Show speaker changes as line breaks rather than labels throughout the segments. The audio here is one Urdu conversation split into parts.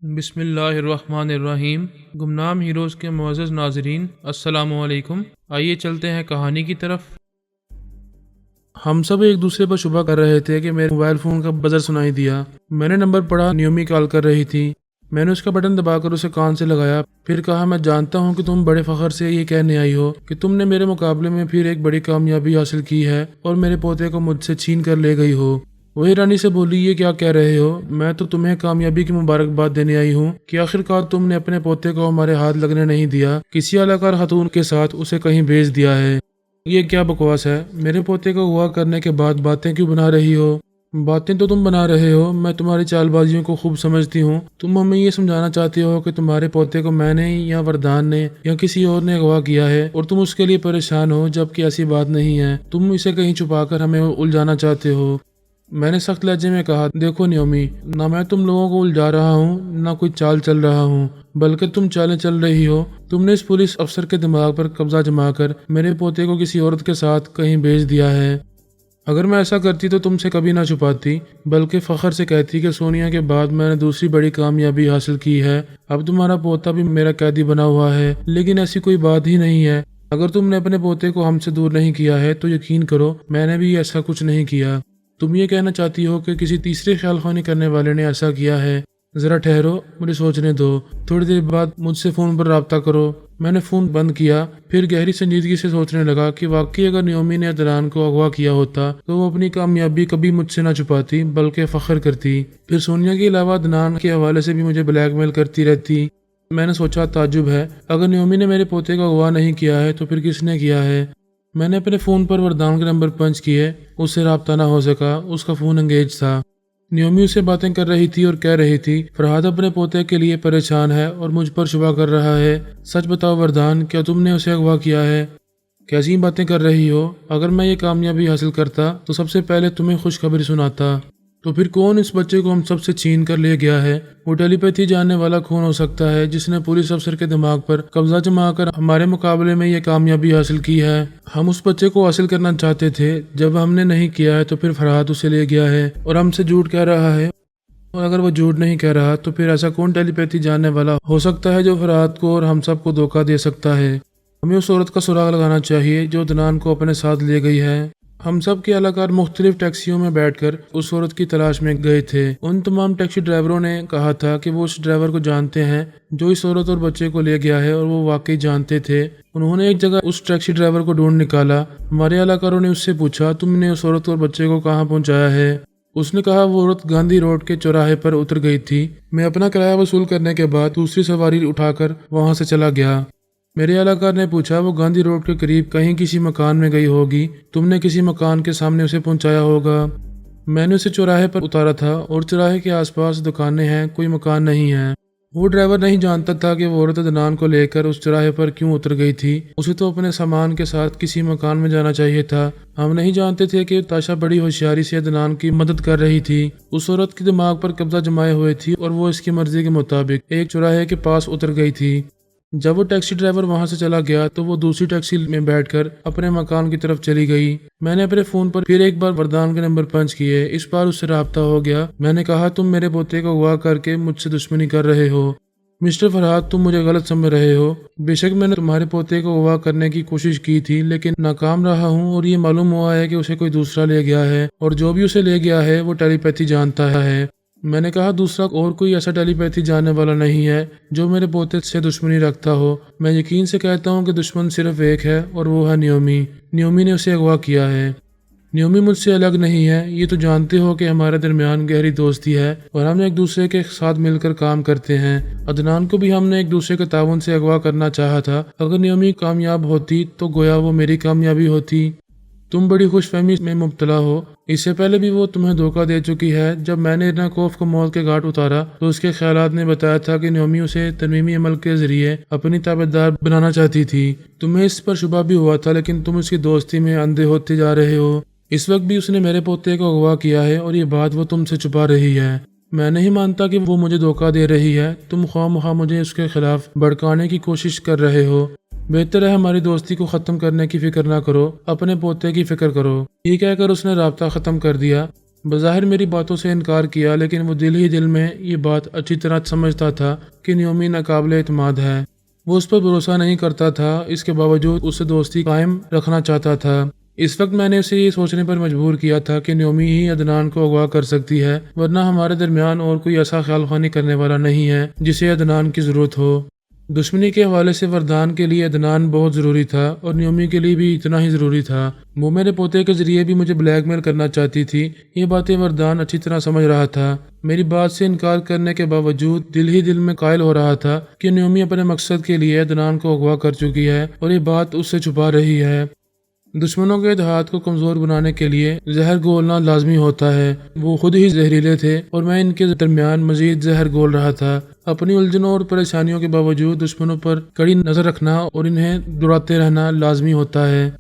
بسم اللہ الرحمن الرحیم۔ گمنام ہیروز کے معزز ناظرین، السلام علیکم۔ آئیے چلتے ہیں کہانی کی طرف۔ ہم سب ایک دوسرے پر شبہ کر رہے تھے کہ میرے موبائل فون کا بزر سنائی دیا۔ میں نے نمبر پڑھا، نیومی کال کر رہی تھی۔ میں نے اس کا بٹن دبا کر اسے کان سے لگایا، پھر کہا میں جانتا ہوں کہ تم بڑے فخر سے یہ کہنے آئی ہو کہ تم نے میرے مقابلے میں پھر ایک بڑی کامیابی حاصل کی ہے اور میرے پوتے کو مجھ سے چھین کر لے گئی ہو۔ وہی رانی سے بولی، یہ کیا کہہ رہے ہو؟ میں تو تمہیں کامیابی کی مبارکباد دینے آئی ہوں کہ آخرکار تم نے اپنے پوتے کو ہمارے ہاتھ لگنے نہیں دیا، کسی اعلیٰ خاتون کے ساتھ اسے کہیں بھیج دیا ہے۔ یہ کیا بکواس ہے؟ میرے پوتے کو ہوا کرنے کے بعد باتیں کیوں بنا رہی ہو؟ باتیں تو تم بنا رہے ہو، میں تمہاری چال بازیوں کو خوب سمجھتی ہوں۔ تم ہمیں یہ سمجھانا چاہتے ہو کہ تمہارے پوتے کو میں نے یا وردان نے یا کسی اور نے اغوا کیا ہے اور تم اس کے لیے پریشان ہو، جبکہ ایسی بات نہیں ہے۔ تم اسے کہیں چھپا کر ہمیں الجھانا چاہتے ہو۔ میں نے سخت لہجے میں کہا، دیکھو نیومی، نہ میں تم لوگوں کو الجھا رہا ہوں، نہ کوئی چال چل رہا ہوں، بلکہ تم چالیں چل رہی ہو۔ تم نے اس پولیس افسر کے دماغ پر قبضہ جما کر میرے پوتے کو کسی عورت کے ساتھ کہیں بھیج دیا ہے۔ اگر میں ایسا کرتی تو تم سے کبھی نہ چھپاتی، بلکہ فخر سے کہتی کہ سونیا کے بعد میں نے دوسری بڑی کامیابی حاصل کی ہے، اب تمہارا پوتا بھی میرا قیدی بنا ہوا ہے۔ لیکن ایسی کوئی بات ہی نہیں ہے۔ اگر تم نے اپنے پوتے کو ہم سے دور نہیں کیا ہے تو یقین کرو میں نے بھی ایسا کچھ نہیں کیا۔ تم یہ کہنا چاہتی ہو کہ کسی تیسرے خیال خوانی کرنے والے نے ایسا کیا ہے؟ ذرا ٹھہرو، مجھے سوچنے دو، تھوڑی دیر بعد مجھ سے فون پر رابطہ کرو۔ میں نے فون بند کیا، پھر گہری سنجیدگی سے سوچنے لگا کہ واقعی اگر نیومی نے عدنان کو اغوا کیا ہوتا تو وہ اپنی کامیابی کبھی مجھ سے نہ چھپاتی بلکہ فخر کرتی۔ پھر سونیا کے علاوہ عدنان کے حوالے سے بھی مجھے بلیک میل کرتی رہتی۔ میں نے سوچا، تعجب ہے، اگر نیومی نے میرے پوتے کو اغوا نہیں کیا ہے تو پھر کس نے کیا ہے؟ میں نے اپنے فون پر وردان کے نمبر پنچ کیے، اس سے رابطہ نہ ہو سکا، اس کا فون انگیج تھا۔ نیومی اسے باتیں کر رہی تھی اور کہہ رہی تھی، فرحاد اپنے پوتے کے لیے پریشان ہے اور مجھ پر شبہ کر رہا ہے۔ سچ بتاؤ وردان، کیا تم نے اسے اغوا کیا ہے؟ کیسی باتیں کر رہی ہو؟ اگر میں یہ کامیابی حاصل کرتا تو سب سے پہلے تمہیں خوشخبری سناتا۔ تو پھر کون اس بچے کو ہم سب سے چھین کر لے گیا ہے؟ وہ ٹیلی پیتھی جاننے والا کون ہو سکتا ہے جس نے پولیس افسر کے دماغ پر قبضہ جما کر ہمارے مقابلے میں یہ کامیابی حاصل کی ہے؟ ہم اس بچے کو حاصل کرنا چاہتے تھے، جب ہم نے نہیں کیا ہے تو پھر فرحاد اسے لے گیا ہے اور ہم سے جھوٹ کہہ رہا ہے۔ اور اگر وہ جھوٹ نہیں کہہ رہا تو پھر ایسا کون ٹیلی پیتھی جاننے والا ہو سکتا ہے جو فرحاد کو اور ہم سب کو دھوکہ دے سکتا ہے؟ ہمیں اس عورت کا سراغ لگانا چاہیے جو عدنان کو اپنے ساتھ لے گئی ہے۔ ہم سب کے اہلکار مختلف ٹیکسیوں میں بیٹھ کر اس عورت کی تلاش میں گئے تھے۔ ان تمام ٹیکسی ڈرائیوروں نے کہا تھا کہ وہ اس ڈرائیور کو جانتے ہیں جو اس عورت اور بچے کو لے گیا ہے، اور وہ واقعی جانتے تھے۔ انہوں نے ایک جگہ اس ٹیکسی ڈرائیور کو ڈھونڈ نکالا۔ ہمارے اہلکاروں نے اس سے پوچھا، تم نے اس عورت اور بچے کو کہاں پہنچایا ہے؟ اس نے کہا، وہ عورت گاندھی روڈ کے چوراہے پر اتر گئی تھی۔ میں اپنا کرایہ وصول کرنے کے بعد دوسری سواری اٹھا کر وہاں سے چلا گیا۔ میرے اہلکار نے پوچھا، وہ گاندھی روڈ کے قریب کہیں کسی مکان میں گئی ہوگی، تم نے کسی مکان کے سامنے اسے پہنچایا ہوگا۔ میں نے اسے چوراہے پر اتارا تھا اور چوراہے کے آس پاس دکانیں ہیں، کوئی مکان نہیں ہے۔ وہ ڈرائیور نہیں جانتا تھا کہ وہ عورت عدنان کو لے کر اس چوراہے پر کیوں اتر گئی تھی۔ اسے تو اپنے سامان کے ساتھ کسی مکان میں جانا چاہیے تھا۔ ہم نہیں جانتے تھے کہ تاشا بڑی ہوشیاری سے عدنان کی مدد کر رہی تھی۔ اس عورت کے دماغ پر قبضہ جمائے ہوئے تھی اور وہ اس کی مرضی کے مطابق ایک چوراہے کے پاس اتر گئی تھی۔ جب وہ ٹیکسی ڈرائیور وہاں سے چلا گیا تو وہ دوسری ٹیکسی میں بیٹھ کر اپنے مکان کی طرف چلی گئی۔ میں نے اپنے فون پر پھر ایک بار وردان کے نمبر پنچ کیے۔ اس بار اس سے رابطہ ہو گیا۔ میں نے کہا، تم میرے پوتے کو اغوا کر کے مجھ سے دشمنی کر رہے ہو۔ مسٹر فرحاد، تم مجھے غلط سمجھ رہے ہو۔ بے شک میں نے تمہارے پوتے کو اغوا کرنے کی کوشش کی تھی، لیکن ناکام رہا ہوں، اور یہ معلوم ہوا ہے کہ اسے کوئی دوسرا لے گیا ہے، اور جو بھی اسے لے گیا ہے وہ ٹیلی پیتھی جانتا ہے۔ میں نے کہا، دوسرا اور کوئی ایسا ٹیلی پیتھی جاننے والا نہیں ہے جو میرے پوتے سے دشمنی رکھتا ہو۔ میں یقین سے کہتا ہوں کہ دشمن صرف ایک ہے اور وہ ہے نیومی۔ نیومی نے اسے اغوا کیا ہے۔ نیومی مجھ سے الگ نہیں ہے، یہ تو جانتے ہو کہ ہمارے درمیان گہری دوستی ہے اور ہم ایک دوسرے کے ساتھ مل کر کام کرتے ہیں۔ عدنان کو بھی ہم نے ایک دوسرے کے تعاون سے اغوا کرنا چاہا تھا۔ اگر نیومی کامیاب ہوتی تو گویا وہ میری کامیابی ہوتی۔ تم بڑی خوش فہمی میں مبتلا ہو۔ اس سے پہلے بھی وہ تمہیں دھوکہ دے چکی ہے۔ جب میں نے ارناکوف کو موت کے گھاٹ اتارا تو اس کے خیالات نے بتایا تھا کہ نیومی اسے ترمیمی عمل کے ذریعے اپنی تابعدار بنانا چاہتی تھی۔ تمہیں اس پر شبہ بھی ہوا تھا، لیکن تم اس کی دوستی میں اندھے ہوتے جا رہے ہو۔ اس وقت بھی اس نے میرے پوتے کو اغوا کیا ہے اور یہ بات وہ تم سے چھپا رہی ہے۔ میں نہیں مانتا کہ وہ مجھے دھوکہ دے رہی ہے۔ تم خواہ مخواہ مجھے اس کے خلاف بھڑکانے کی کوشش کر رہے ہو۔ بہتر ہے ہماری دوستی کو ختم کرنے کی فکر نہ کرو، اپنے پوتے کی فکر کرو۔ یہ کہہ کر اس نے رابطہ ختم کر دیا۔ بظاہر میری باتوں سے انکار کیا، لیکن وہ دل ہی دل میں یہ بات اچھی طرح سمجھتا تھا کہ نیومی ناقابل اعتماد ہے۔ وہ اس پر بھروسہ نہیں کرتا تھا، اس کے باوجود اس سے دوستی قائم رکھنا چاہتا تھا۔ اس وقت میں نے اسے یہ سوچنے پر مجبور کیا تھا کہ نیومی ہی عدنان کو اغوا کر سکتی ہے، ورنہ ہمارے درمیان اور کوئی ایسا خیال خوانی کرنے والا نہیں ہے جسے عدنان کی ضرورت ہو۔ دشمنی کے حوالے سے وردان کے لیے عدنان بہت ضروری تھا، اور نیومی کے لیے بھی اتنا ہی ضروری تھا۔ وہ میرے پوتے کے ذریعے بھی مجھے بلیک میل کرنا چاہتی تھی۔ یہ باتیں وردان اچھی طرح سمجھ رہا تھا۔ میری بات سے انکار کرنے کے باوجود دل ہی دل میں قائل ہو رہا تھا کہ نیومی اپنے مقصد کے لیے عدنان کو اغوا کر چکی ہے، اور یہ بات اس سے چھپا رہی ہے۔ دشمنوں کے اتحاد کو کمزور بنانے کے لیے زہر گھولنا لازمی ہوتا ہے۔ وہ خود ہی زہریلے تھے، اور میں ان کے درمیان مزید زہر گھول رہا تھا۔ اپنی الجھنوں اور پریشانیوں کے باوجود دشمنوں پر کڑی نظر رکھنا اور انہیں دوڑاتے رہنا لازمی ہوتا ہے۔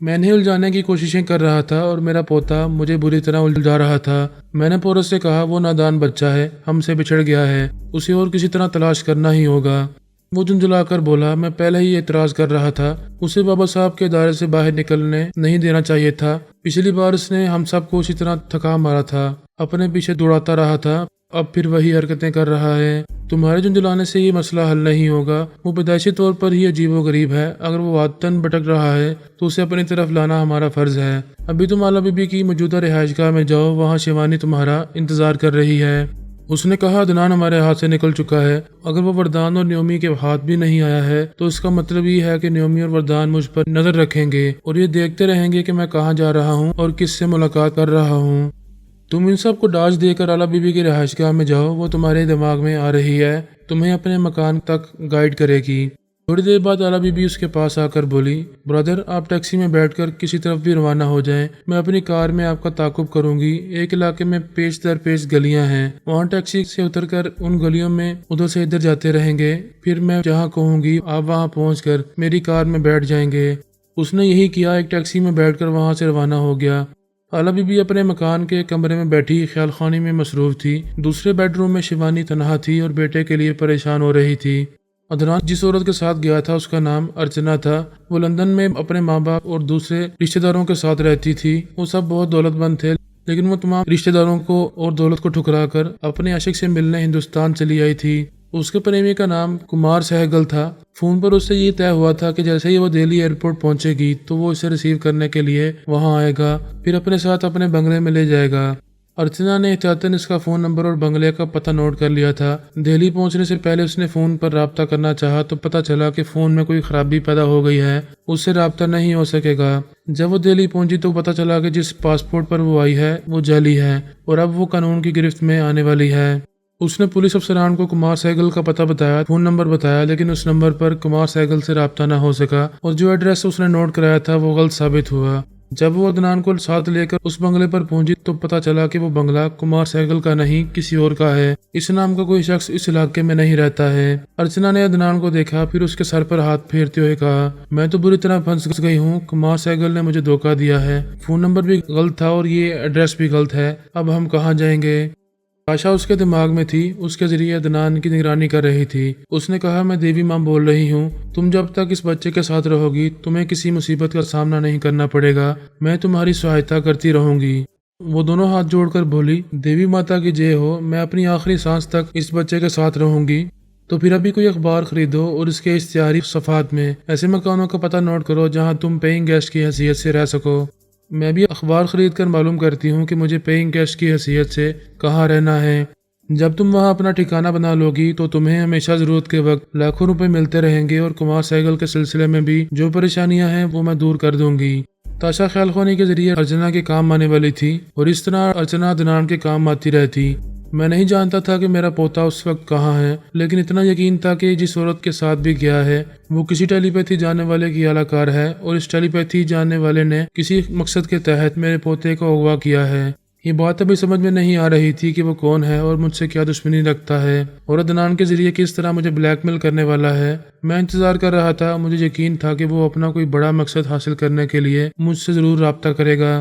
میں انہیں الجھانے کی کوششیں کر رہا تھا، اور میرا پوتا مجھے بری طرح الجھا رہا تھا۔ میں نے پورس سے کہا، وہ نادان بچہ ہے، ہم سے بچھڑ گیا ہے، اسے اور کسی طرح تلاش کرنا ہی ہوگا۔ وہ جھنجھلا کر بولا، میں پہلے ہی اعتراض کر رہا تھا، اسے بابا صاحب کے دائرے سے باہر نکلنے نہیں دینا چاہیے تھا۔ پچھلی بار اس نے ہم سب کو اسی طرح تھکا مارا تھا، اپنے پیچھے دوڑاتا رہا تھا، اب پھر وہی حرکتیں کر رہا ہے۔ تمہارے جھنجھلانے سے یہ مسئلہ حل نہیں ہوگا۔ وہ پیدائشی طور پر ہی عجیب و غریب ہے، اگر وہ عادتاً بھٹک رہا ہے تو اسے اپنی طرف لانا ہمارا فرض ہے۔ ابھی تم آلا بی بی کی موجودہ رہائش گاہ میں جاؤ، وہاں شیوانی تمہارا انتظار کر رہی ہے۔ اس نے کہا، عدنان ہمارے ہاتھ سے نکل چکا ہے۔ اگر وہ وردان اور نیومی کے ہاتھ بھی نہیں آیا ہے تو اس کا مطلب یہ ہے کہ نیومی اور وردان مجھ پر نظر رکھیں گے، اور یہ دیکھتے رہیں گے کہ میں کہاں جا رہا ہوں اور کس سے ملاقات کر رہا ہوں۔ تم ان سب کو ڈاج دے کر آلا بی بی کی رہائش گاہ میں جاؤ، وہ تمہارے دماغ میں آ رہی ہے، تمہیں اپنے مکان تک گائیڈ کرے گی۔ تھوڑی دیر بعد آلا بی بی اس کے پاس آ کر بولی، برادر، آپ ٹیکسی میں بیٹھ کر کسی طرف بھی روانہ ہو جائیں، میں اپنی کار میں آپ کا تعاقب کروں گی۔ ایک علاقے میں پیش در پیش گلیاں ہیں، وہاں ٹیکسی سے اتر کر ان گلیوں میں ادھر سے ادھر جاتے رہیں گے، پھر میں جہاں کہوں گی آپ وہاں پہنچ کر میری کار میں بیٹھ جائیں گے۔ اس نے یہی کیا، ایک ٹیکسی میں بیٹھ کر وہاں سے روانہ ہو گیا۔ آلا بی بی اپنے مکان کے کمرے میں بیٹھی خیال خوانی میں مصروف تھی۔ دوسرے بیڈ روم میں شیوانی تنہا تھی اور بیٹے کے لیے پریشان ہو رہی تھی۔ عدنان جس عورت کے ساتھ گیا تھا اس کا نام ارچنا تھا۔ وہ لندن میں اپنے ماں باپ اور دوسرے رشتہ داروں کے ساتھ رہتی تھی۔ وہ سب بہت دولت مند تھے، لیکن وہ تمام رشتہ داروں کو اور دولت کو ٹھکرا کر اپنے عاشق سے ملنے ہندوستان چلی آئی تھی۔ اس کے پریمی کا نام کمار سہگل تھا۔ فون پر اس سے یہ طے ہوا تھا کہ جیسے ہی وہ دہلی ایئرپورٹ پہنچے گی تو وہ اسے ریسیو کرنے کے لیے وہاں آئے گا، پھر اپنے ساتھ اپنے بنگلے میں لے جائے گا۔ ارچنا نے احتیاطاً اس کا فون نمبر اور بنگلے کا پتہ نوٹ کر لیا تھا۔ دہلی پہنچنے سے پہلے اس نے فون پر رابطہ کرنا چاہا تو پتہ چلا کہ فون میں کوئی خرابی پیدا ہو گئی ہے، اس سے رابطہ نہیں ہو سکے گا۔ جب وہ دہلی پہنچی تو پتہ چلا کہ جس پاسپورٹ پر وہ آئی ہے وہ جعلی ہے، اور اب وہ قانون کی گرفت میں آنے والی ہے۔ اس نے پولیس افسران کو کمار سہگل کا پتہ بتایا، فون نمبر بتایا، لیکن اس نمبر پر کمار سہگل سے رابطہ نہ ہو سکا، اور جو ایڈریس اس نے نوٹ کرایا تھا وہ غلط ثابت ہوا۔ جب وہ عدنان کو ساتھ لے کر اس بنگلے پر پہنچی تو پتہ چلا کہ وہ بنگلہ کمار سہگل کا نہیں، کسی اور کا ہے۔ اس نام کا کوئی شخص اس علاقے میں نہیں رہتا ہے۔ ارچنا نے عدنان کو دیکھا، پھر اس کے سر پر ہاتھ پھیرتے ہوئے کہا، میں تو بری طرح پھنس گئی ہوں، کمار سہگل نے مجھے دھوکہ دیا ہے، فون نمبر بھی غلط تھا اور یہ ایڈریس بھی غلط ہے، اب ہم کہاں جائیں گے؟ آشا اس کے دماغ میں تھی، اس کے ذریعے عدنان کی نگرانی کر رہی تھی۔ اس نے کہا، میں دیوی ماں بول رہی ہوں، تم جب تک اس بچے کے ساتھ رہو گی تمہیں کسی مصیبت کا سامنا نہیں کرنا پڑے گا، میں تمہاری سہایتا کرتی رہوں گی۔ وہ دونوں ہاتھ جوڑ کر بولی، دیوی ماتا کی جے ہو، میں اپنی آخری سانس تک اس بچے کے ساتھ رہوں گی۔ تو پھر ابھی کوئی اخبار خریدو اور اس کے اشتہاری صفحات میں ایسے مکانوں کا پتہ نوٹ کرو جہاں تم پیئنگ گیسٹ کی حیثیت سے رہ سکو۔ میں بھی اخبار خرید کر معلوم کرتی ہوں کہ مجھے پیئنگ گیسٹ کی حیثیت سے کہاں رہنا ہے۔ جب تم وہاں اپنا ٹھکانہ بنا لو گی تو تمہیں ہمیشہ ضرورت کے وقت لاکھوں روپے ملتے رہیں گے، اور کمار سہگل کے سلسلے میں بھی جو پریشانیاں ہیں وہ میں دور کر دوں گی۔ تاشا خیال خوانی کے ذریعے ارچنا کے کام آنے والی تھی، اور اس طرح ارچنا عدنان کے کام آتی رہتی۔ میں نہیں جانتا تھا کہ میرا پوتا اس وقت کہاں ہے، لیکن اتنا یقین تھا کہ جس عورت کے ساتھ بھی گیا ہے وہ کسی ٹیلی پیتھی جاننے والے کی اعلی کار ہے، اور اس ٹیلی پیتھی جاننے والے نے کسی مقصد کے تحت میرے پوتے کو اغوا کیا ہے۔ یہ بات ابھی سمجھ میں نہیں آ رہی تھی کہ وہ کون ہے اور مجھ سے کیا دشمنی رکھتا ہے، اور عدنان کے ذریعے کس طرح مجھے بلیک میل کرنے والا ہے۔ میں انتظار کر رہا تھا، مجھے یقین تھا کہ وہ اپنا کوئی بڑا مقصد حاصل کرنے کے لیے مجھ سے ضرور رابطہ کرے گا۔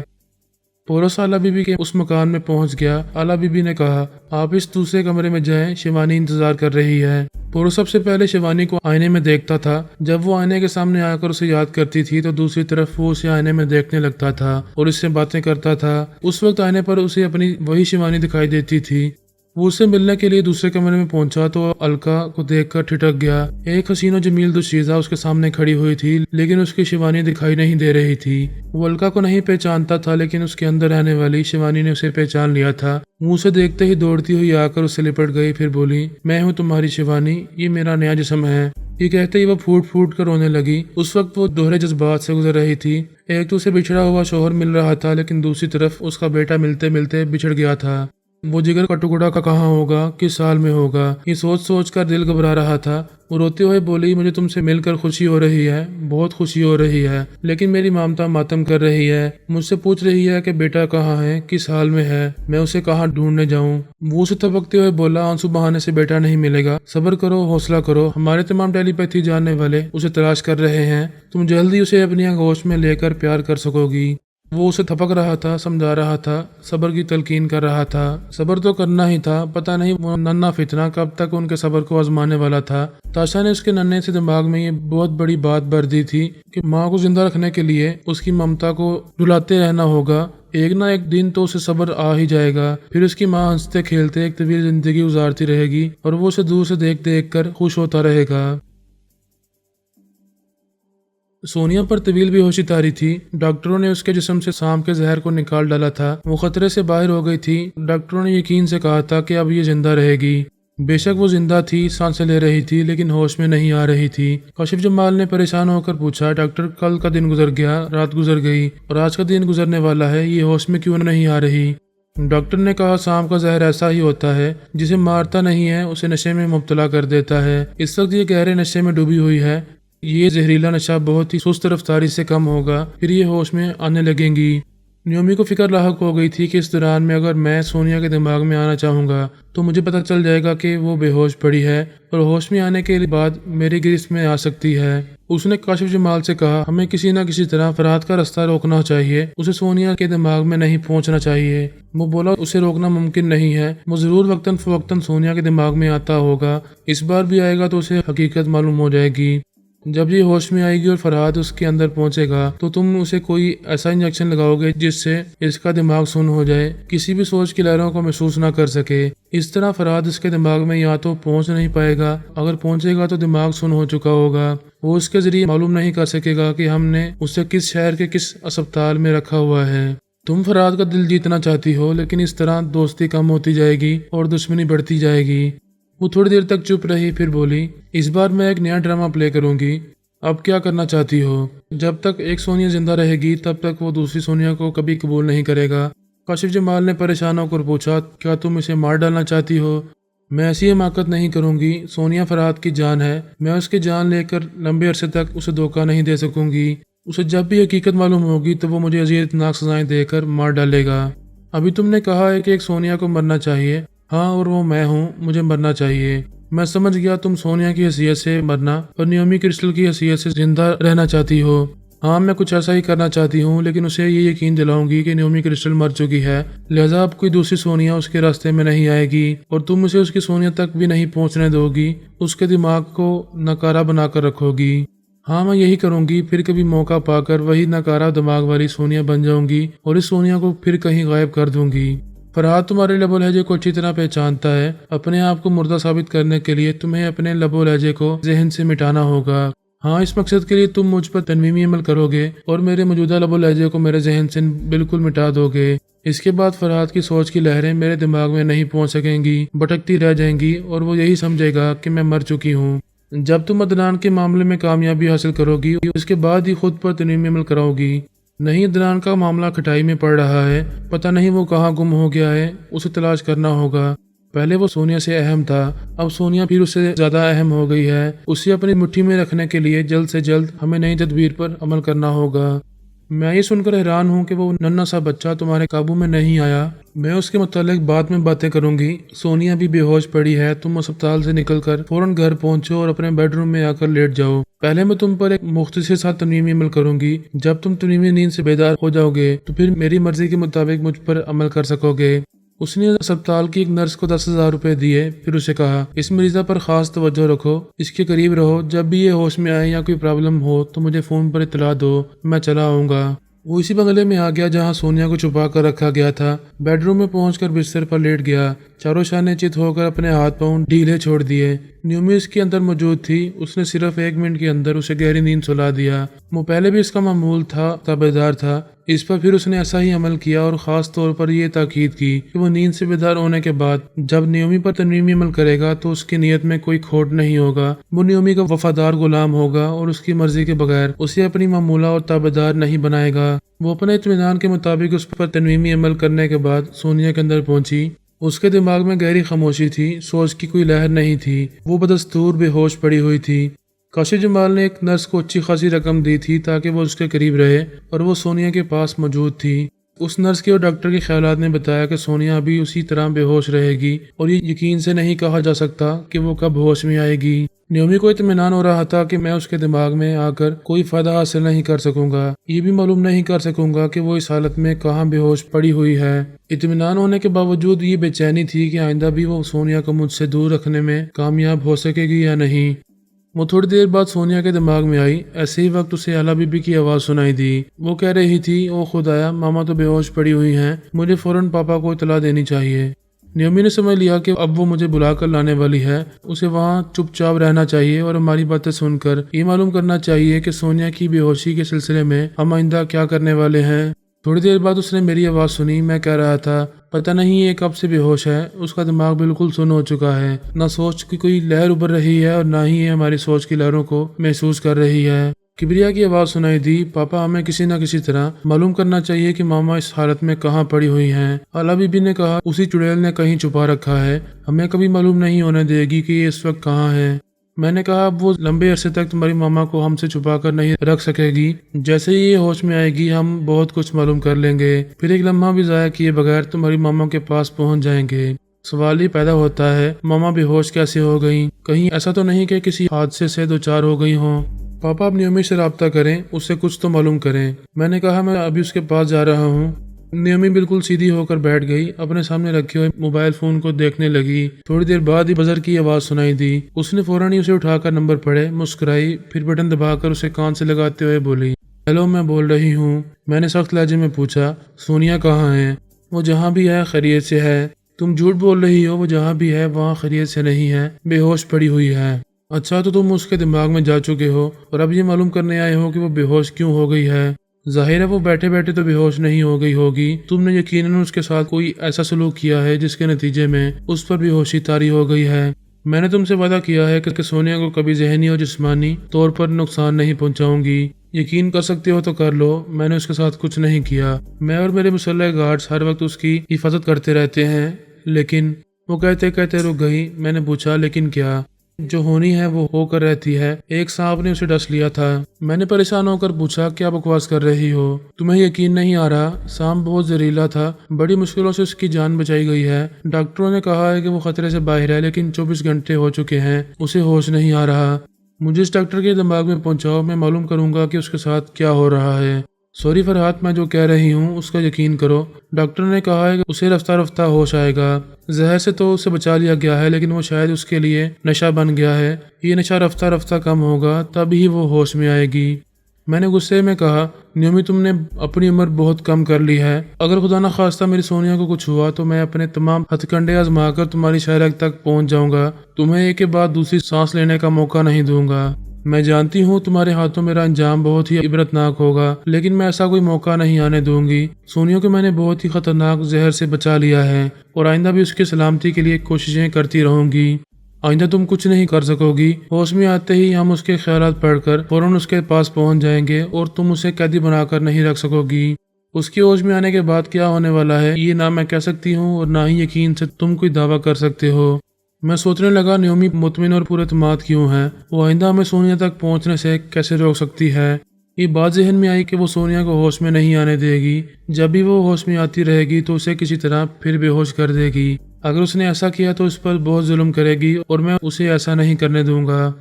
پورس آلا بی بی کے اس مکان میں پہنچ گیا۔ آلا بی بی نے کہا، آپ اس دوسرے کمرے میں جائیں، شیوانی انتظار کر رہی ہے۔ اور وہ سب سے پہلے شیوانی کو آئینے میں دیکھتا تھا۔ جب وہ آئینے کے سامنے آ کر اسے یاد کرتی تھی تو دوسری طرف وہ اسے آئینے میں دیکھنے لگتا تھا اور اس سے باتیں کرتا تھا۔ اس وقت آئینے پر اسے اپنی وہی شیوانی دکھائی دیتی تھی۔ وہ اسے ملنے کے لیے دوسرے کمرے میں پہنچا تو الکا کو دیکھ کر ٹھٹک گیا۔ ایک حسین و جمیل دوشیزہ اس کے سامنے کھڑی ہوئی تھی، لیکن اس کی شیوانی دکھائی نہیں دے رہی تھی۔ وہ الکا کو نہیں پہچانتا تھا، لیکن اس کے اندر رہنے والی شیوانی نے اسے پہچان لیا تھا۔ وہ اسے دیکھتے ہی دوڑتی ہوئی آ کر اسے لپٹ گئی، پھر بولی، میں ہوں تمہاری شیوانی، یہ میرا نیا جسم ہے۔ یہ کہتے ہی وہ پھوٹ پھوٹ کر رونے لگی۔ اس وقت وہ دوہرے جذبات سے گزر رہی تھی۔ ایک تو اسے بچھڑا ہوا شوہر مل رہا تھا، لیکن دوسری طرف اس کا بیٹا ملتے ملتے بچھڑ گیا تھا۔ وہ جگر کا ٹکڑا کا کہاں ہوگا، کس سال میں ہوگا، یہ سوچ سوچ کر دل گھبرا رہا تھا۔ وہ روتے ہوئے بولی، مجھے تم سے مل کر خوشی ہو رہی ہے، بہت خوشی ہو رہی ہے، لیکن میری مامتا ماتم کر رہی ہے، مجھ سے پوچھ رہی ہے کہ بیٹا کہاں ہے، کس حال میں ہے، میں اسے کہاں ڈھونڈنے جاؤں۔ وہ اسے تھپکتے ہوئے بولا، آنسو بہانے سے بیٹا نہیں ملے گا، صبر کرو، حوصلہ کرو، ہمارے تمام ٹیلی پیتھی جاننے والے اسے تلاش کر رہے ہیں، تم جلدی اسے اپنی آغوش میں لے کر پیار کر سکو گی۔ وہ اسے تھپک رہا تھا، سمجھا رہا تھا، صبر کی تلقین کر رہا تھا۔ صبر تو کرنا ہی تھا، پتہ نہیں وہ ننھا فتنہ کب تک ان کے صبر کو آزمانے والا تھا۔ تاشا نے اس کے ننھے سے دماغ میں یہ بہت بڑی بات بھر دی تھی کہ ماں کو زندہ رکھنے کے لیے اس کی ممتا کو رلاتے رہنا ہوگا۔ ایک نہ ایک دن تو اسے صبر آ ہی جائے گا، پھر اس کی ماں ہنستے کھیلتے ایک طویل زندگی گزارتی رہے گی اور وہ اسے دور سے دیکھ دیکھ کر خوش ہوتا رہے گا۔ سونیا پر طویل بے ہوشی طاری تھی۔ ڈاکٹروں نے اس کے جسم سے سانپ کے زہر کو نکال ڈالا تھا۔ وہ خطرے سے باہر ہو گئی تھی۔ ڈاکٹروں نے یقین سے کہا تھا کہ اب یہ زندہ رہے گی۔ بے شک وہ زندہ تھی، سانسیں لے رہی تھی، لیکن ہوش میں نہیں آ رہی تھی۔ کاشف جمال نے پریشان ہو کر پوچھا، ڈاکٹر کل کا دن گزر گیا، رات گزر گئی اور آج کا دن گزرنے والا ہے، یہ ہوش میں کیوں نہیں آ رہی؟ ڈاکٹر نے کہا، سانپ کا زہر ایسا ہی ہوتا ہے، جسے مارتا نہیں ہے اسے نشے میں مبتلا کر دیتا ہے۔ اس وقت یہ گہرے نشے میں ڈوبی ہوئی ہے۔ یہ زہریلا نشہ بہت ہی سست رفتاری سے کم ہوگا، پھر یہ ہوش میں آنے لگیں گی۔ نیومی کو فکر لاحق ہو گئی تھی کہ اس دوران میں اگر میں سونیا کے دماغ میں آنا چاہوں گا تو مجھے پتہ چل جائے گا کہ وہ بے ہوش پڑی ہے اور ہوش میں آنے کے بعد میری گرفت میں آ سکتی ہے۔ اس نے کاشف جمال سے کہا، ہمیں کسی نہ کسی طرح فرات کا راستہ روکنا چاہیے، اسے سونیا کے دماغ میں نہیں پہنچنا چاہیے۔ وہ بولا، اسے روکنا ممکن نہیں ہے، وہ ضرور وقتاً فوقتاً سونیا کے دماغ میں آتا ہوگا، اس بار بھی آئے گا تو اسے حقیقت معلوم ہو جائے گی۔ جب یہ ہوش میں آئے گی اور فرحات اس کے اندر پہنچے گا تو تم اسے کوئی ایسا انجیکشن لگاؤ گے جس سے اس کا دماغ سن ہو جائے، کسی بھی سوچ کی لہروں کو محسوس نہ کر سکے۔ اس طرح فرحات اس کے دماغ میں یا تو پہنچ نہیں پائے گا، اگر پہنچے گا تو دماغ سن ہو چکا ہوگا، وہ اس کے ذریعے معلوم نہیں کر سکے گا کہ ہم نے اسے کس شہر کے کس اسپتال میں رکھا ہوا ہے۔ تم فرحات کا دل جیتنا چاہتی ہو، لیکن اس طرح دوستی کم ہوتی جائے گی اور دشمنی بڑھتی جائے گی۔ وہ تھوڑی دیر تک چپ رہی، پھر بولی، اس بار میں ایک نیا ڈرامہ پلے کروں گی۔ اب کیا کرنا چاہتی ہو؟ جب تک ایک سونیا زندہ رہے گی تب تک وہ دوسری سونیا کو کبھی قبول نہیں کرے گا۔ کاشف جمال نے پریشان ہو کر پوچھا، کیا تم اسے مار ڈالنا چاہتی ہو؟ میں ایسی حماقت نہیں کروں گی، سونیا فرحات کی جان ہے، میں اس کی جان لے کر لمبے عرصے تک اسے دھوکہ نہیں دے سکوں گی۔ اسے جب بھی حقیقت معلوم ہوگی تو وہ مجھے اذیتناک سزائیں دے کر مار ڈالے گا۔ ابھی تم نے کہا ہے کہ ایک سونیا کو مرنا چاہیے، ہاں، اور وہ میں ہوں، مجھے مرنا چاہیے۔ میں سمجھ گیا، تم سونیا کی حیثیت سے مرنا اور نیومی کرسٹل کی حیثیت سے زندہ رہنا چاہتی ہو۔ ہاں، میں کچھ ایسا ہی کرنا چاہتی ہوں، لیکن اسے یہ یقین دلاؤں گی کہ نیومی کرسٹل مر چکی ہے، لہذا اب کوئی دوسری سونیا اس کے راستے میں نہیں آئے گی اور تم اسے اس کی سونیا تک بھی نہیں پہنچنے دو گی، اس کے دماغ کو ناکارہ بنا کر رکھو گی۔ ہاں، میں یہی کروں گی، پھر کبھی موقع پا کر وہی ناکارہ دماغ والی سونیا بن جاؤں گی اور اس سونیا کو پھر کہیں غائب کر دوں گی۔ فرحات تمہارے لب و لہجے کو اچھی طرح پہچانتا ہے، اپنے آپ کو مردہ ثابت کرنے کے لیے تمہیں اپنے لب و لہجے کو ذہن سے مٹانا ہوگا۔ ہاں، اس مقصد کے لیے تم مجھ پر تنویمی عمل کرو گے اور میرے موجودہ لب و لہجے کو میرے ذہن سے بالکل مٹا دو گے۔ اس کے بعد فرحات کی سوچ کی لہریں میرے دماغ میں نہیں پہنچ سکیں گی، بھٹکتی رہ جائیں گی اور وہ یہی سمجھے گا کہ میں مر چکی ہوں۔ جب تم عدنان کے معاملے میں کامیابی حاصل کرو گی اس کے بعد ہی خود پر تنویمی عمل کراؤ گی۔ نہیں، عدنان کا معاملہ کھٹائی میں پڑ رہا ہے، پتہ نہیں وہ کہاں گم ہو گیا ہے، اسے تلاش کرنا ہوگا۔ پہلے وہ سونیا سے اہم تھا، اب سونیا پھر اس سے زیادہ اہم ہو گئی ہے۔ اسے اپنی مٹھی میں رکھنے کے لیے جلد سے جلد ہمیں نئی تدبیر پر عمل کرنا ہوگا۔ میں یہ سن کر حیران ہوں کہ وہ ننھا سا بچہ تمہارے قابو میں نہیں آیا۔ میں اس کے متعلق بعد میں باتیں کروں گی۔ سونیا بھی بے ہوش پڑی ہے، تم اسپتال سے نکل کر فوراً گھر پہنچو اور اپنے بیڈ روم میں آ کر لیٹ جاؤ۔ پہلے میں تم پر ایک مختصر سا تنویمی عمل کروں گی، جب تم تنویمی نیند سے بیدار ہو جاؤ گے تو پھر میری مرضی کے مطابق مجھ پر عمل کر سکو گے۔ اس نے اسپتال کی ایک نرس کو 10,000 روپے دیے، پھر اسے کہا اس مریضہ پر خاص توجہ رکھو، اس کے قریب رہو، جب بھی یہ ہوش میں آئے یا کوئی پرابلم ہو تو مجھے فون پر اطلاع دو، میں چلا آؤں گا۔ وہ اسی بنگلے میں آ گیا جہاں سونیا کو چھپا کر رکھا گیا تھا۔ بیڈ روم میں پہنچ کر بستر پر لیٹ گیا، چاروں شانے چت ہو کر اپنے ہاتھ پاؤں ڈھیلے چھوڑ دیے۔ نیومی اس کے اندر موجود تھی، اس نے صرف 1 منٹ کے اندر اسے گہری نیند سلا دیا۔ وہ پہلے بھی اس کا معمول تھا، تابعدار تھا، اس پر پھر اس نے ایسا ہی عمل کیا اور خاص طور پر یہ تاکید کی کہ وہ نیند سے بیدار ہونے کے بعد جب نیومی پر تنویمی عمل کرے گا تو اس کی نیت میں کوئی کھوٹ نہیں ہوگا، وہ نیومی کا وفادار غلام ہوگا اور اس کی مرضی کے بغیر اسے اپنی معمولہ اور تابعدار نہیں بنائے گا۔ وہ اپنے اطمینان کے مطابق اس پر تنویمی عمل کرنے کے بعد سونیا کے اندر پہنچی۔ اس کے دماغ میں گہری خاموشی تھی، سوچ کی کوئی لہر نہیں تھی، وہ بدستور بے ہوش پڑی ہوئی تھی۔ کاشف جمال نے ایک نرس کو اچھی خاصی رقم دی تھی تاکہ وہ اس کے قریب رہے اور وہ سونیا کے پاس موجود تھی۔ اس نرس کے اور ڈاکٹر کے خیالات نے بتایا کہ سونیا ابھی اسی طرح بے ہوش رہے گی اور یہ یقین سے نہیں کہا جا سکتا کہ وہ کب ہوش میں آئے گی۔ نیومی کو اطمینان ہو رہا تھا کہ میں اس کے دماغ میں آ کر کوئی فائدہ حاصل نہیں کر سکوں گا، یہ بھی معلوم نہیں کر سکوں گا کہ وہ اس حالت میں کہاں بے ہوش پڑی ہوئی ہے۔ اطمینان ہونے کے باوجود یہ بے چینی تھی کہ آئندہ بھی وہ سونیا کو مجھ سے دور رکھنے میں کامیاب ہو سکے گی یا نہیں۔ وہ تھوڑی دیر بعد سونیا کے دماغ میں آئی، ایسے ہی وقت اسے اعلیٰ بی بی کی آواز سنائی دی۔ وہ کہہ رہی تھی، او خدایا، ماما تو بے ہوش پڑی ہوئی ہیں، مجھے فوراً پاپا کو اطلاع دینی چاہیے۔ نیومی نے سمجھ لیا کہ اب وہ مجھے بلا کر لانے والی ہے، اسے وہاں چپ چاپ رہنا چاہیے اور ہماری باتیں سن کر یہ معلوم کرنا چاہیے کہ سونیا کی بے ہوشی کے سلسلے میں ہم آئندہ کیا کرنے والے ہیں۔ تھوڑی دیر بعد اس نے میری آواز سنی، میں کہہ رہا تھا، پتہ نہیں یہ کب سے بے ہوش ہے، اس کا دماغ بالکل سن ہو چکا ہے، نہ سوچ کی کوئی لہر ابھر رہی ہے اور نہ ہی یہ ہماری سوچ کی لہروں کو محسوس کر رہی ہے۔ کبریا کی آواز سنائی دی، پاپا ہمیں کسی نہ کسی طرح معلوم کرنا چاہیے کہ ماما اس حالت میں کہاں پڑی ہوئی ہیں۔ اعلیٰ بی بی نے کہا، اسی چڑیل نے کہیں چھپا رکھا ہے، ہمیں کبھی معلوم نہیں ہونے دے گی کہ یہ اس وقت کہاں ہے۔ میں نے کہا، اب وہ لمبے عرصے تک تمہاری ماما کو ہم سے چھپا کر نہیں رکھ سکے گی، جیسے ہی یہ ہوش میں آئے گی ہم بہت کچھ معلوم کر لیں گے، پھر ایک لمحہ بھی ضائع کیے بغیر تمہاری ماما کے پاس پہنچ جائیں گے۔ سوال ہی پیدا ہوتا ہے، ماما بے ہوش کیسے ہو گئیں؟ کہیں ایسا تو نہیں کہ کسی حادثے سے دوچار ہو گئی ہوں؟ پاپا اب نیومی سے رابطہ کریں، اس سے کچھ تو معلوم کریں۔ میں نے کہا، میں ابھی اس کے پاس جا رہا ہوں۔ نیومی بالکل سیدھی ہو کر بیٹھ گئی، اپنے سامنے رکھے ہوئے موبائل فون کو دیکھنے لگی۔ تھوڑی دیر بعد ہی بزر کی آواز سنائی دی، اس نے فوراً ہی اسے اٹھا کر نمبر پڑھے، مسکرائی، پھر بٹن دبا کر اسے کان سے لگاتے ہوئے بولی، ہیلو، میں بول رہی ہوں۔ میں نے سخت لہجے میں پوچھا، سونیا کہاں ہے؟ وہ جہاں بھی ہے خیریت سے ہے۔ تم جھوٹ بول رہی ہو، وہ جہاں بھی ہے وہاں خیریت سے نہیں ہے، بے ہوش پڑی ہوئی ہے۔ اچھا، تو تم اس کے دماغ میں جا چکے ہو اور اب یہ معلوم کرنے آئے ہو کہ وہ بے ہوش کیوں ہو گئی ہے؟ ظاہر ہے وہ بیٹھے بیٹھے تو بے ہوش نہیں ہو گئی ہوگی، تم نے یقیناً اس کے ساتھ کوئی ایسا سلوک کیا ہے جس کے نتیجے میں اس پر بے ہوشی طاری ہو گئی ہے۔ میں نے تم سے وعدہ کیا ہے کہ سونیا کو کبھی ذہنی اور جسمانی طور پر نقصان نہیں پہنچاؤں گی، یقین کر سکتے ہو تو کر لو، میں نے اس کے ساتھ کچھ نہیں کیا۔ میں اور میرے مسلح گارڈز ہر وقت اس کی حفاظت کرتے رہتے ہیں، لیکن وہ کہتے کہتے رک گئی۔ میں نے پوچھا، لیکن کیا؟ جو ہونی ہے وہ ہو کر رہتی ہے، ایک سانپ نے اسے ڈس لیا تھا۔ میں نے پریشان ہو کر پوچھا، کیا بکواس کر رہی ہو؟ تمہیں یقین نہیں آ رہا؟ سانپ بہت زہریلا تھا، بڑی مشکلوں سے اس کی جان بچائی گئی ہے۔ ڈاکٹروں نے کہا ہے کہ وہ خطرے سے باہر ہے، لیکن 24 گھنٹے ہو چکے ہیں، اسے ہوش نہیں آ رہا۔ مجھے اس ڈاکٹر کے دماغ میں پہنچاؤ، میں معلوم کروں گا کہ اس کے ساتھ کیا ہو رہا ہے۔ سوری فرحات، میں جو کہہ رہی ہوں اس کا یقین کرو۔ ڈاکٹر نے کہا ہے کہ اسے رفتہ رفتہ ہوش آئے گا۔ زہر سے تو اسے بچا لیا گیا ہے، لیکن وہ شاید اس کے لیے نشہ بن گیا ہے، یہ نشہ رفتہ رفتہ کم ہوگا تب ہی وہ ہوش میں آئے گی۔ میں نے غصے میں کہا، نیومی تم نے اپنی عمر بہت کم کر لی ہے، اگر خدا نہ خواستہ میری سونیا کو کچھ ہوا تو میں اپنے تمام ہتھ کنڈے آزما کر تمہاری شہرک تک پہنچ جاؤں گا، تمہیں ایک کے بعد دوسری سانس لینے کا موقع نہیں دوں گا۔ میں جانتی ہوں تمہارے ہاتھوں میرا انجام بہت ہی عبرتناک ہوگا، لیکن میں ایسا کوئی موقع نہیں آنے دوں گی۔ سونیا کو میں نے بہت ہی خطرناک زہر سے بچا لیا ہے اور آئندہ بھی اس کی سلامتی کے لیے کوششیں کرتی رہوں گی۔ آئندہ تم کچھ نہیں کر سکو گی، ہوش میں آتے ہی ہم اس کے خیالات پڑھ کر فوراً اس کے پاس پہنچ جائیں گے اور تم اسے قیدی بنا کر نہیں رکھ سکو گی۔ اس کی ہوش میں آنے کے بعد کیا ہونے والا ہے یہ نہ میں کہہ سکتی ہوں اور نہ ہی یقین سے تم کوئی دعویٰ کر سکتے ہو۔ میں سوچنے لگا، نیومی مطمئن اور پورے اعتماد کیوں ہے؟ وہ آئندہ ہمیں سونیا تک پہنچنے سے کیسے روک سکتی ہے؟ یہ بات ذہن میں آئی کہ وہ سونیا کو ہوش میں نہیں آنے دے گی، جب بھی وہ ہوش میں آتی رہے گی تو اسے کسی طرح پھر بے ہوش کر دے گی۔ اگر اس نے ایسا کیا تو اس پر بہت ظلم کرے گی اور میں اسے ایسا نہیں کرنے دوں گا۔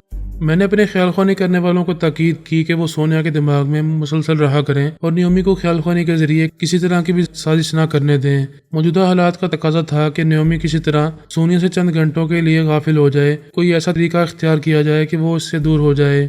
میں نے اپنے خیال خوانی کرنے والوں کو تاکید کی کہ وہ سونیا کے دماغ میں مسلسل رہا کریں اور نیومی کو خیال خوانی کے ذریعے کسی طرح کی بھی سازش نہ کرنے دیں۔ موجودہ حالات کا تقاضا تھا کہ نیومی کسی طرح سونیا سے چند گھنٹوں کے لیے غافل ہو جائے، کوئی ایسا طریقہ اختیار کیا جائے کہ وہ اس سے دور ہو جائے۔